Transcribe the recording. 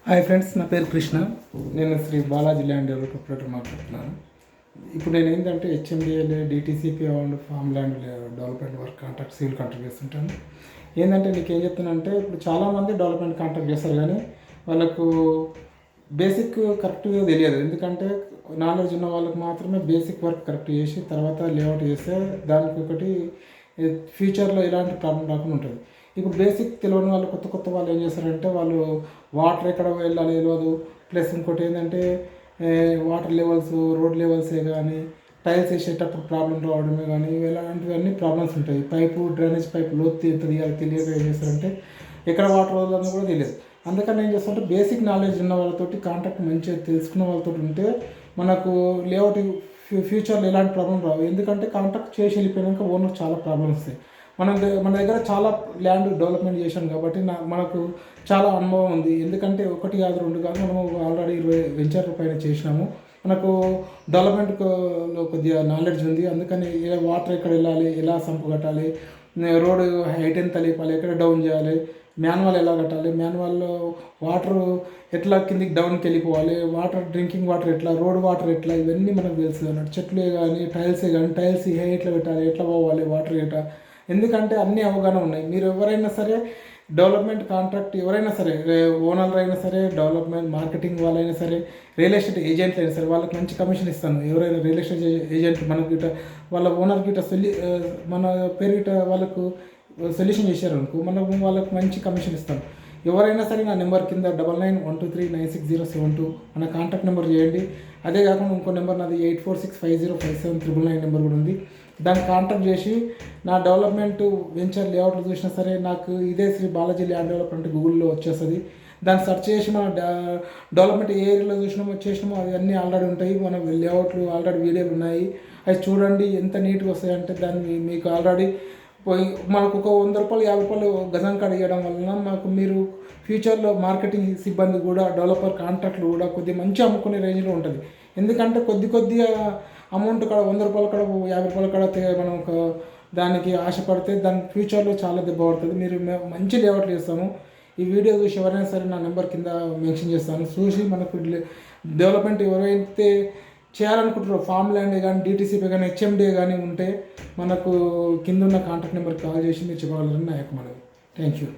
Hi friends, నా పేరు కృష్ణ. నేను శ్రీ బాలాజీ ల్యాండ్ డెవలపర్ మాట్లాడుతున్నాను. ఇప్పుడు నేను ఏంటంటే HMDA DTCP and farm land development work contract civil contract చేస్తుంటాను. ఏంటంటే నీకు ఏం చెప్తున్నానంటే, ఇప్పుడు చాలామంది డెవలప్మెంట్ కాంట్రాక్ట్ చేస్తారు కానీ వాళ్ళకు బేసిక్ కరెక్ట్గా తెలియదు. ఎందుకంటే నాలెడ్జ్ ఉన్న వాళ్ళకి మాత్రమే బేసిక్ వర్క్ కరెక్ట్ చేసి తర్వాత లేఅవుట్ చేస్తే దానికి ఒకటి ఫ్యూచర్లో ఎలాంటి ప్రాబ్లం రాకుండా ఉంటుంది. ఇప్పుడు బేసిక్ తెలియని వాళ్ళు కొత్త వాళ్ళు ఏం చేస్తారంటే, వాళ్ళు వాటర్ ఎక్కడ వెళ్ళాలి తెలియదు. ప్లస్ ఇంకోటి ఏంటంటే వాటర్ లెవెల్స్, రోడ్ లెవెల్సే కానీ టైల్స్ వేసేటప్పుడు ప్రాబ్లం రావడమే కానీ ఇలాంటివన్నీ ప్రాబ్లమ్స్ ఉంటాయి. డ్రైనేజ్ పైపు లోతు ఎంత తీయాలి తెలియక ఏం చేస్తారంటే ఎక్కడ వాటర్ వదలని కూడా తెలియదు. అందుకని ఏం చేస్తారంటే బేసిక్ నాలెడ్జ్ ఉన్న వాళ్ళతోటి కాంటాక్ట్ మంచిగా తెలుసుకున్న వాళ్ళతో ఉంటే మనకు లేఅవుట్ ఫ్యూచర్లో ఎలాంటి ప్రాబ్లం రావు. ఎందుకంటే కాంటాక్ట్ చేసి వెళ్ళిపోయాక ఓనర్ చాలా ప్రాబ్లమ్స్ వస్తాయి. మన దగ్గర చాలా ల్యాండ్ డెవలప్మెంట్ చేశాం కాబట్టి మనకు చాలా అనుభవం ఉంది. ఎందుకంటే 1 కాదు 2 కాదు, మనము ఆల్రెడీ 20 వెంచర్ల పైన చేసినాము. మనకు డెవలప్మెంట్లో కొద్దిగా నాలెడ్జ్ ఉంది. అందుకని వాటర్ ఎక్కడ వెళ్ళాలి, ఎలా సంపు కట్టాలి, రోడ్ హైట్ ఎంత లేపాలి, ఎక్కడ డౌన్ చేయాలి, మాన్యువల్ ఎలా కట్టాలి, మాన్యువల్లో వాటర్ ఎట్లా కిందికి డౌన్కి వెళ్ళిపోవాలి, డ్రింకింగ్ వాటర్ ఎట్లా, రోడ్ వాటర్ ఎట్లా, ఇవన్నీ మనకు తెలుసు అన్నట్టు. చెట్లే కానీ టైల్సే కానీ టైల్స్ ఎట్లా పెట్టాలి, ఎట్లా పోవాలి, వాటర్ ఎట్లా, ఎందుకంటే అన్ని అవగాహన ఉన్నాయి. మీరు ఎవరైనా సరే డెవలప్మెంట్ కాంట్రాక్ట్ ఎవరైనా సరే, ఓనర్లు అయినా సరే, డెవలప్మెంట్ మార్కెటింగ్ వాళ్ళైనా సరే, రియల్ ఎస్టేట్ ఏజెంట్లు అయినా సరే, వాళ్ళకి మంచి కమిషన్ ఇస్తాను. ఎవరైనా రియల్ ఎస్టేట్ ఏజెంట్ మనకి గిట్ట వాళ్ళ ఓనర్ గిట్ట మన పేరు గిట్ట వాళ్ళకు సొల్యూషన్ చేశారనుకో, మనకు వాళ్ళకి మంచి కమిషన్ ఇస్తాను. ఎవరైనా సరే నా నెంబర్ కింద 9912396072 మన కాంటాక్ట్ నెంబర్ చేయండి. అదే కాకుండా ఇంకో నెంబర్ నాది 8465057999 నెంబర్ కూడా ఉంది. దాన్ని కాంటాక్ట్ చేసి నా డెవలప్మెంట్ వెంచర్ లేఅవుట్లు చూసినా సరే నాకు ఇదే శ్రీ బాలాజీ ల్యాండ్ డెవలప్మెంట్ గూగుల్లో వచ్చేస్తుంది. దాన్ని సెర్చ్ చేసి మన డెవలప్మెంట్ ఏ ఏరియాలో చేసినామో అవి అన్నీ ఆల్రెడీ ఉంటాయి. మన లేఅవుట్లు ఆల్రెడీ వీడియోలు ఉన్నాయి, అవి చూడండి ఎంత నీట్గా వస్తాయంటే. దాన్ని మీకు ఆల్రెడీ మనకు ఒక 100 రూపాయలు 50 రూపాయలు గజం కాడ ఇవ్వడం వలన మాకు మీరు ఫ్యూచర్లో మార్కెటింగ్ సిబ్బంది కూడా డెవలపర్ కాంట్రాక్ట్లు కూడా కొద్దిగా మంచి అమ్ముకునే రేంజ్లో ఉంటుంది. ఎందుకంటే కొద్దిగా అమౌంట్ కాడ 100 రూపాయల కాడ 50 రూపాయల కాడ మనం ఒక దానికి ఆశపడితే దాని ఫ్యూచర్లో చాలా దెబ్బ పడుతుంది. మీరు మంచి లేఅవుట్లు చేస్తాము. ఈ వీడియో చూసి ఎవరైనా సరే నా నెంబర్ కింద మెన్షన్ చేస్తాను. చూసి మనకు డెవలప్మెంట్ ఎవరైతే చేయాలనుకుంటారో ఫామ్ ల్యాండ్ కానీ డిటీసీపీ కానీ హెచ్ఎండిఏ కానీ ఉంటే మనకు కింద ఉన్న కాంటాక్ట్ నెంబర్కి కాల్ చేసి మీరు చెప్పగలరని నా యొక్క మనవి. Thank you.